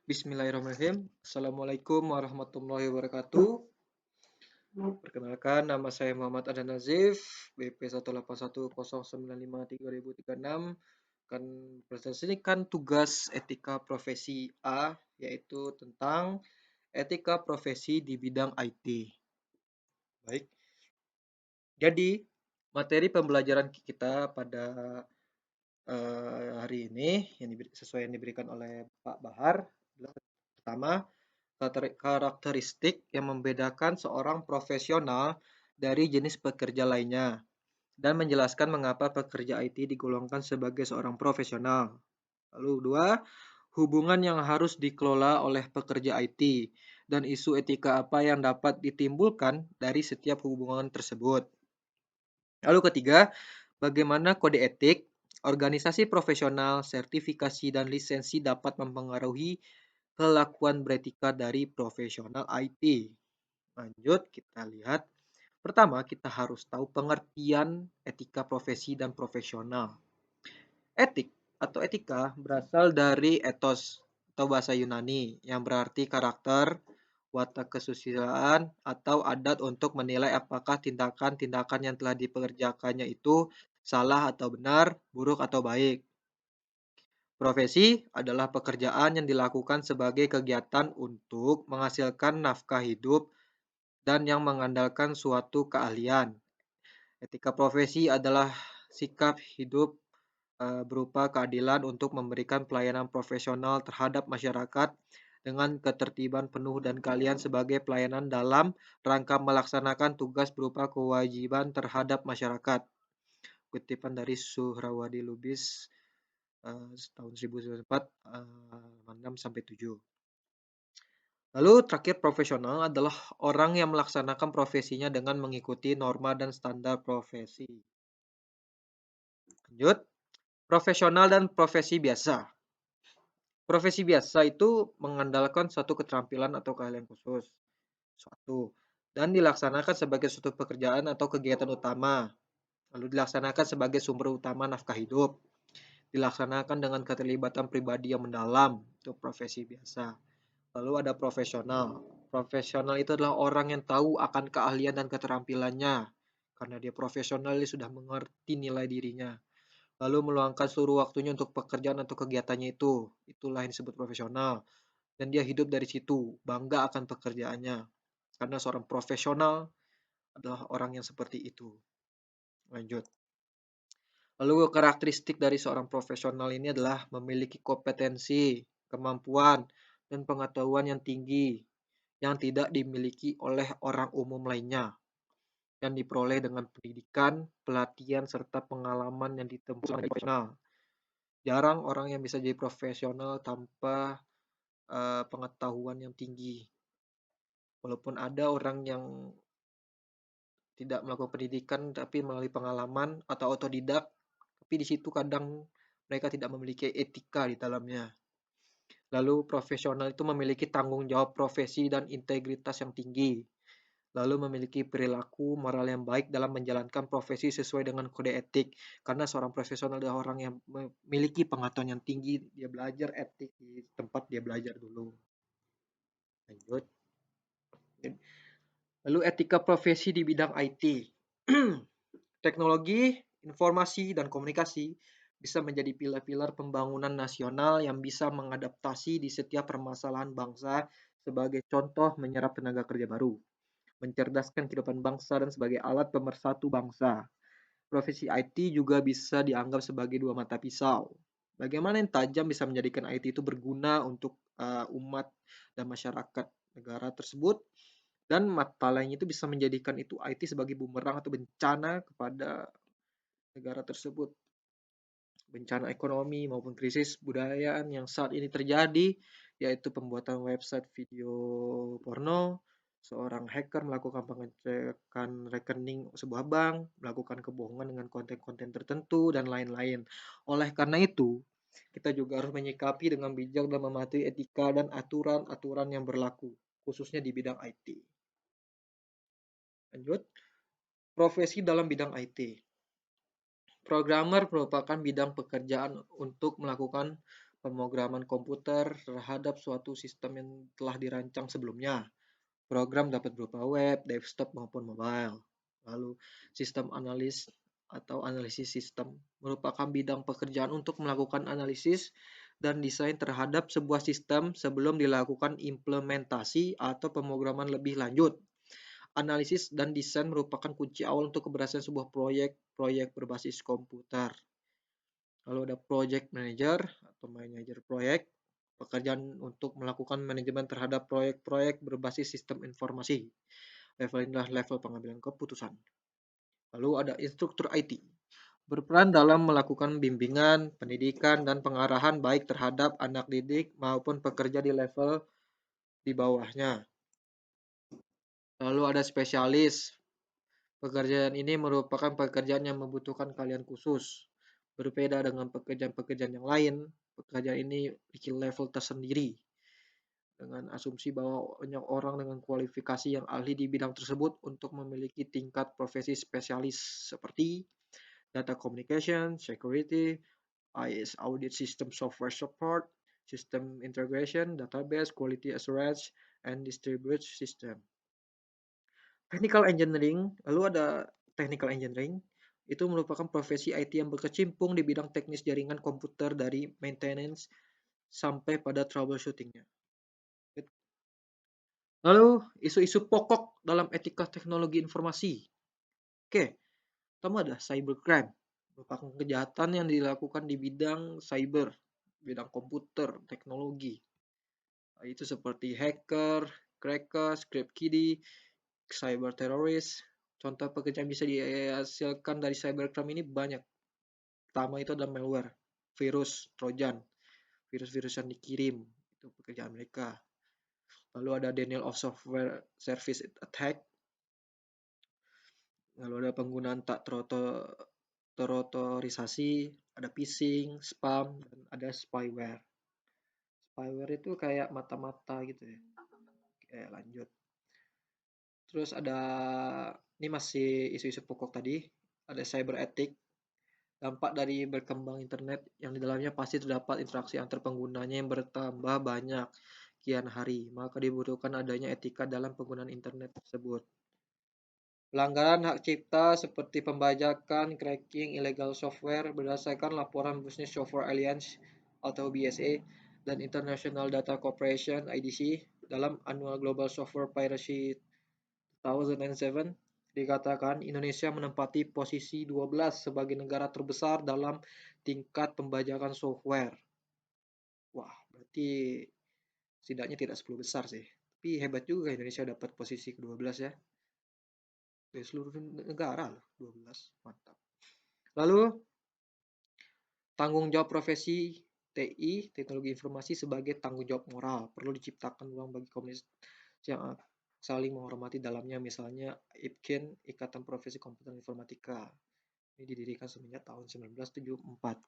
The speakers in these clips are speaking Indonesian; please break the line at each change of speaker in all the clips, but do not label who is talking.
Bismillahirrahmanirrahim. Assalamualaikum warahmatullahi wabarakatuh. Perkenalkan, nama saya Muhammad Adan Nazif, BP 181095336. Akan presentasikan tugas etika profesi A, yaitu tentang etika profesi di bidang IT. Baik, jadi materi pembelajaran kita pada hari ini sesuai yang diberikan oleh Pak Bahar. Pertama, karakteristik yang membedakan seorang profesional dari jenis pekerja lainnya, dan menjelaskan mengapa pekerja IT digolongkan sebagai seorang profesional. Lalu dua, hubungan yang harus dikelola oleh pekerja IT dan isu etika apa yang dapat ditimbulkan dari setiap hubungan tersebut. Lalu ketiga, bagaimana kode etik, organisasi profesional, sertifikasi, dan lisensi dapat mempengaruhi kelakuan beretika dari profesional IT. Lanjut, kita lihat. Pertama, kita harus tahu pengertian etika profesi dan profesional. Etik atau etika berasal dari ethos atau bahasa Yunani yang berarti karakter, watak kesusilaan, atau adat untuk menilai apakah tindakan-tindakan yang telah dipekerjakannya itu salah atau benar, buruk atau baik. Profesi adalah pekerjaan yang dilakukan sebagai kegiatan untuk menghasilkan nafkah hidup dan yang mengandalkan suatu keahlian. Etika profesi adalah sikap hidup berupa keadilan untuk memberikan pelayanan profesional terhadap masyarakat dengan ketertiban penuh dan keahlian sebagai pelayanan dalam rangka melaksanakan tugas berupa kewajiban terhadap masyarakat. Kutipan dari Suhrawadi Lubis tahun 1904 6 sampai 7. Lalu terakhir, profesional adalah orang yang melaksanakan profesinya dengan mengikuti norma dan standar profesi. Lanjut, profesional dan profesi biasa. Profesi biasa itu mengandalkan suatu keterampilan atau keahlian khusus, suatu, dan dilaksanakan sebagai suatu pekerjaan atau kegiatan utama, lalu dilaksanakan sebagai sumber utama nafkah hidup, dilaksanakan dengan keterlibatan pribadi yang mendalam, itu profesi biasa. Lalu ada profesional. Profesional itu adalah orang yang tahu akan keahlian dan keterampilannya. Karena dia profesional, dia sudah mengerti nilai dirinya. Lalu meluangkan seluruh waktunya untuk pekerjaan atau kegiatannya itu. Itulah yang disebut profesional. Dan dia hidup dari situ, bangga akan pekerjaannya. Karena seorang profesional adalah orang yang seperti itu. Lanjut. Lalu karakteristik dari seorang profesional ini adalah memiliki kompetensi, kemampuan, dan pengetahuan yang tinggi yang tidak dimiliki oleh orang umum lainnya, yang diperoleh dengan pendidikan, pelatihan, serta pengalaman yang ditempuh sebagai profesional. Jarang orang yang bisa jadi profesional tanpa pengetahuan yang tinggi. Walaupun ada orang yang tidak melakukan pendidikan tapi melalui pengalaman atau otodidak, tapi di situ kadang mereka tidak memiliki etika di dalamnya. Lalu profesional itu memiliki tanggung jawab profesi dan integritas yang tinggi. Lalu memiliki perilaku moral yang baik dalam menjalankan profesi sesuai dengan kode etik. Karena seorang profesional adalah orang yang memiliki pengetahuan yang tinggi, dia belajar etik di tempat dia belajar dulu. Lanjut. Lalu etika profesi di bidang IT. Teknologi, informasi, dan komunikasi bisa menjadi pilar-pilar pembangunan nasional yang bisa mengadaptasi di setiap permasalahan bangsa sebagai contoh menyerap tenaga kerja baru, mencerdaskan kehidupan bangsa, dan sebagai alat pemersatu bangsa. Profesi IT juga bisa dianggap sebagai dua mata pisau. Bagaimana yang tajam bisa menjadikan IT itu berguna untuk umat dan masyarakat negara tersebut, dan mata lainnya itu bisa menjadikan itu IT sebagai bumerang atau bencana kepada negara tersebut. Bencana ekonomi maupun krisis budayaan yang saat ini terjadi, yaitu pembuatan website video porno, seorang hacker melakukan pengecekan rekening sebuah bank, melakukan kebohongan dengan konten-konten tertentu, dan lain-lain. Oleh karena itu, kita juga harus menyikapi dengan bijak dan mematuhi etika dan aturan-aturan yang berlaku, khususnya di bidang IT. Lanjut, profesi dalam bidang IT. Programmer merupakan bidang pekerjaan untuk melakukan pemrograman komputer terhadap suatu sistem yang telah dirancang sebelumnya. Program dapat berupa web, desktop maupun mobile. Lalu sistem analis atau analisis sistem merupakan bidang pekerjaan untuk melakukan analisis dan desain terhadap sebuah sistem sebelum dilakukan implementasi atau pemrograman lebih lanjut. Analisis dan desain merupakan kunci awal untuk keberhasilan sebuah proyek berbasis komputer. Lalu ada project manager atau manajer proyek, pekerjaan untuk melakukan manajemen terhadap proyek-proyek berbasis sistem informasi. Level inilah level pengambilan keputusan. Lalu ada instruktur IT, berperan dalam melakukan bimbingan, pendidikan, dan pengarahan baik terhadap anak didik maupun pekerja di level di bawahnya. Lalu ada spesialis. Pekerjaan ini merupakan pekerjaan yang membutuhkan keahlian khusus. Berbeda dengan pekerjaan-pekerjaan yang lain, pekerjaan ini memiliki level tersendiri dengan asumsi bahwa banyak orang dengan kualifikasi yang ahli di bidang tersebut untuk memiliki tingkat profesi spesialis seperti data communication, security, IS audit system software support, system integration, database, quality assurance, and distributed system. Technical engineering, lalu ada technical engineering, itu merupakan profesi IT yang berkecimpung di bidang teknis jaringan komputer dari maintenance sampai pada troubleshootingnya. Lalu, isu-isu pokok dalam etika teknologi informasi. Oke, pertama ada cybercrime, merupakan kejahatan yang dilakukan di bidang cyber, bidang komputer, teknologi. Itu seperti hacker, cracker, script kiddie, cyber teroris. Contoh pekerjaan bisa dihasilkan dari cybercrime ini banyak. Pertama itu adalah malware, virus, trojan, virus-virus yang dikirim, itu pekerjaan mereka. Lalu ada denial of software service attack. Lalu ada penggunaan tak terotorisasi, ada phishing, spam, dan ada spyware. Spyware itu kayak mata-mata gitu ya. Oke, lanjut. Terus ada, ini masih isu-isu pokok tadi, ada cyber ethic. Dampak dari berkembang internet yang di dalamnya pasti terdapat interaksi antar penggunanya yang bertambah banyak kian hari, maka dibutuhkan adanya etika dalam penggunaan internet tersebut. Pelanggaran hak cipta seperti pembajakan, cracking, illegal software berdasarkan laporan Business Software Alliance atau BSA dan International Data Corporation IDC dalam Annual Global Software Piracy 2007 dikatakan Indonesia menempati posisi 12 sebagai negara terbesar dalam tingkat pembajakan software. Wah, berarti setidaknya tidak 10 besar sih. Tapi hebat juga Indonesia dapat posisi ke-12 ya. Dari seluruh negara loh, 12. Mantap. Lalu, tanggung jawab profesi TI, teknologi informasi sebagai tanggung jawab moral. Perlu diciptakan ruang bagi komunitas yang saling menghormati dalamnya, misalnya IPKIN, Ikatan Profesi Komputer Informatika. Ini didirikan semenjak tahun 1974.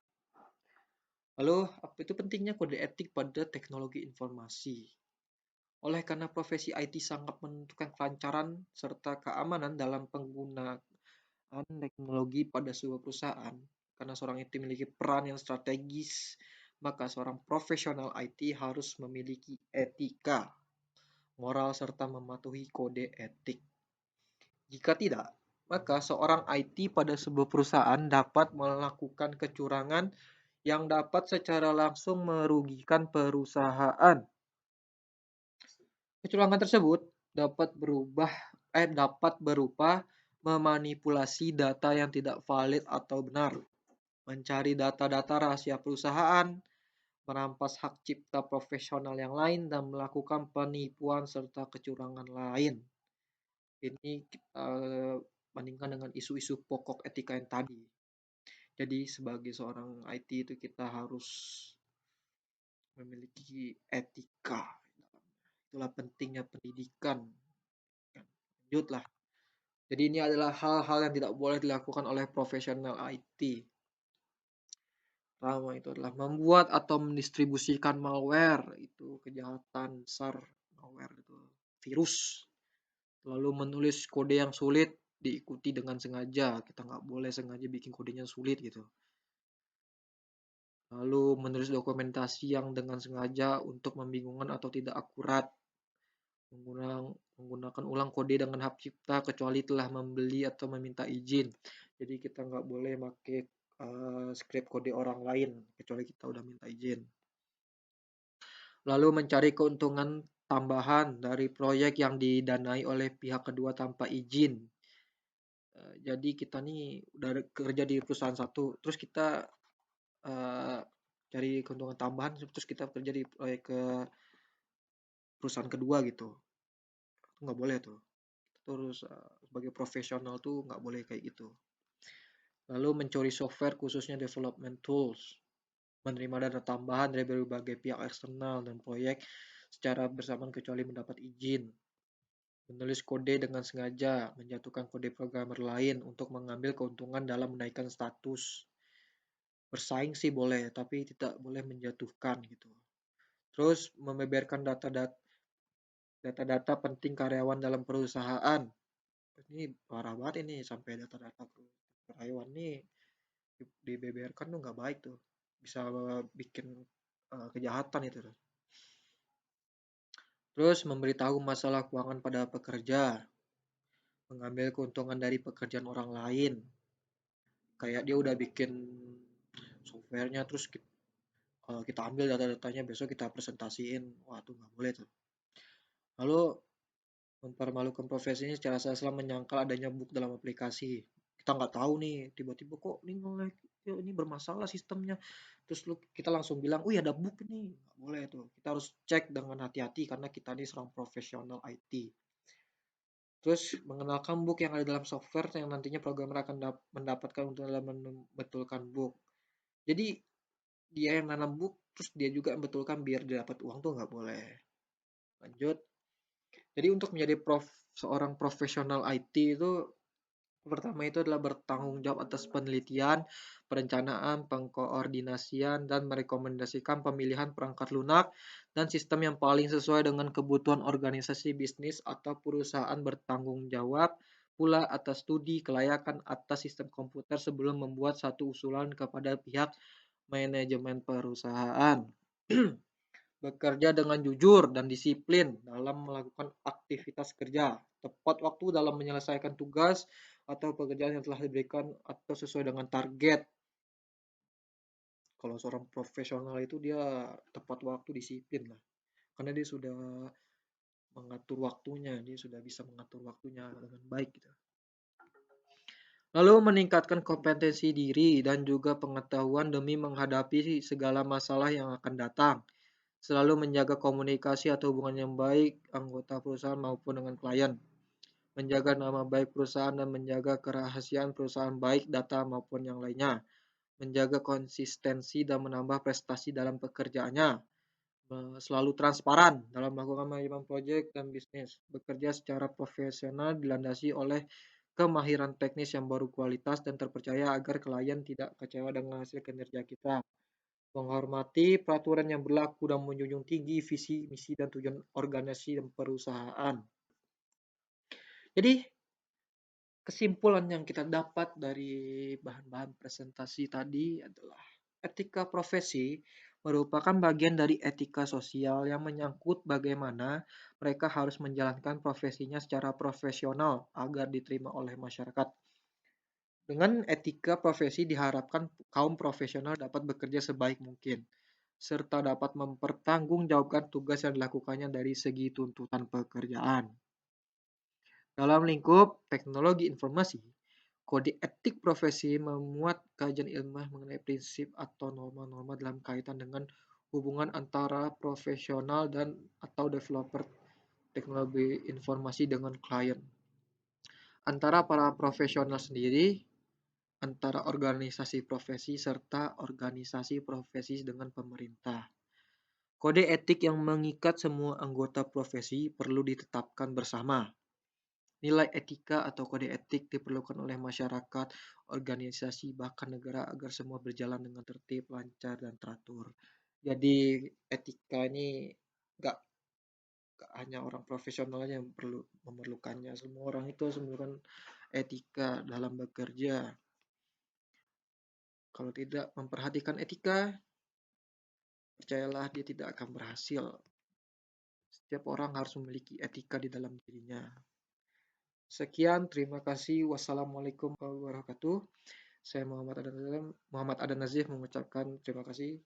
Lalu, apa itu pentingnya kode etik pada teknologi informasi? Oleh karena profesi IT sangat menentukan kelancaran serta keamanan dalam penggunaan teknologi pada sebuah perusahaan, karena seorang IT memiliki peran yang strategis, maka seorang profesional IT harus memiliki etika, moral, serta mematuhi kode etik. Jika tidak, maka seorang IT pada sebuah perusahaan dapat melakukan kecurangan yang dapat secara langsung merugikan perusahaan. Kecurangan tersebut dapat berupa memanipulasi data yang tidak valid atau benar, mencari data-data rahasia perusahaan, merampas hak cipta profesional yang lain, dan melakukan penipuan serta kecurangan lain. Ini kita bandingkan dengan isu-isu pokok etika yang tadi. Jadi sebagai seorang IT itu kita harus memiliki etika. Itulah pentingnya pendidikan. Lanjutlah. Jadi ini adalah hal-hal yang tidak boleh dilakukan oleh profesional IT. Pertama itu adalah membuat atau mendistribusikan malware, itu kejahatan besar. Malware itu virus. Lalu menulis kode yang sulit diikuti dengan sengaja. Kita nggak boleh sengaja bikin kodenya sulit gitu. Lalu menulis dokumentasi yang dengan sengaja untuk membingungkan atau tidak akurat, menggunakan ulang kode dengan hak cipta kecuali telah membeli atau meminta izin. Jadi kita nggak boleh pakai script kode orang lain kecuali kita udah minta izin. Lalu mencari keuntungan tambahan dari proyek yang didanai oleh pihak kedua tanpa izin. Jadi kita nih udah kerja di perusahaan satu, terus kita eh, cari keuntungan tambahan, terus kita kerja di proyek ke perusahaan kedua gitu. Itu nggak boleh tuh. Terus sebagai profesional tuh nggak boleh kayak gitu. Lalu mencuri software khususnya development tools, menerima dana tambahan dari berbagai pihak eksternal dan proyek secara bersamaan kecuali mendapat izin, menulis kode dengan sengaja, menjatuhkan kode programmer lain untuk mengambil keuntungan dalam menaikkan status. Bersaing sih boleh, tapi tidak boleh menjatuhkan gitu. Terus membeberkan data-data penting karyawan dalam perusahaan. Ini parah banget ini, sampai data-data karyawan nih dibeberkan tuh nggak baik tuh. Bisa bikin kejahatan itu tuh. Terus memberitahu masalah keuangan pada pekerja, mengambil keuntungan dari pekerjaan orang lain. Kayak dia udah bikin softwarenya, terus kita ambil data-datanya, besok kita presentasiin. Wah, tuh nggak boleh tuh. Lalu mempermalukan profesi ini secara salah menyangkal adanya bug dalam aplikasi. Kita nggak tahu nih, tiba-tiba kok ini nge-lag, ya, ini bermasalah sistemnya. Terus kita langsung bilang, oh ya ada bug nih. Nggak boleh tuh. Kita harus cek dengan hati-hati karena kita ini seorang profesional IT. Terus mengenalkan bug yang ada dalam software yang nantinya programmer akan mendapatkan untuk dalam membetulkan bug. Jadi dia yang nanam bug, terus dia juga membetulkan biar dia dapat uang tuh nggak boleh. Lanjut. Jadi untuk menjadi seorang profesional IT itu pertama itu adalah bertanggung jawab atas penelitian, perencanaan, pengkoordinasian, dan merekomendasikan pemilihan perangkat lunak dan sistem yang paling sesuai dengan kebutuhan organisasi bisnis atau perusahaan bertanggung jawab pula atas studi kelayakan atas sistem komputer sebelum membuat satu usulan kepada pihak manajemen perusahaan. Bekerja dengan jujur dan disiplin dalam melakukan aktivitas kerja, tepat waktu dalam menyelesaikan tugas atau pekerjaan yang telah diberikan atau sesuai dengan target. Kalau seorang profesional itu dia tepat waktu, disiplin lah. Karena dia sudah mengatur waktunya, dia sudah bisa mengatur waktunya dengan baik gitu. Lalu meningkatkan kompetensi diri dan juga pengetahuan demi menghadapi segala masalah yang akan datang. Selalu menjaga komunikasi atau hubungan yang baik anggota perusahaan maupun dengan klien. Menjaga nama baik perusahaan dan menjaga kerahasiaan perusahaan baik data maupun yang lainnya. Menjaga konsistensi dan menambah prestasi dalam pekerjaannya. Selalu transparan dalam melakukan manajemen proyek dan bisnis. Bekerja secara profesional dilandasi oleh kemahiran teknis yang berkualitas dan terpercaya agar klien tidak kecewa dengan hasil kinerja kita. Menghormati peraturan yang berlaku dan menjunjung tinggi visi, misi, dan tujuan organisasi dan perusahaan. Jadi, kesimpulan yang kita dapat dari bahan-bahan presentasi tadi adalah etika profesi merupakan bagian dari etika sosial yang menyangkut bagaimana mereka harus menjalankan profesinya secara profesional agar diterima oleh masyarakat. Dengan etika profesi diharapkan kaum profesional dapat bekerja sebaik mungkin, serta dapat mempertanggungjawabkan tugas yang dilakukannya dari segi tuntutan pekerjaan. Dalam lingkup teknologi informasi, kode etik profesi memuat kajian ilmiah mengenai prinsip atau norma-norma dalam kaitan dengan hubungan antara profesional dan atau developer teknologi informasi dengan klien. Antara para profesional sendiri, antara organisasi profesi, serta organisasi profesi dengan pemerintah. Kode etik yang mengikat semua anggota profesi perlu ditetapkan bersama. Nilai etika atau kode etik diperlukan oleh masyarakat, organisasi, bahkan negara agar semua berjalan dengan tertib, lancar, dan teratur. Jadi etika ini nggak hanya orang profesional aja yang perlu memerlukannya. Semua orang itu harus memerlukan etika dalam bekerja. Kalau tidak memperhatikan etika, percayalah dia tidak akan berhasil. Setiap orang harus memiliki etika di dalam dirinya. Sekian, terima kasih. Wassalamualaikum warahmatullahi wabarakatuh. Saya Muhammad Adan Nazif mengucapkan terima kasih.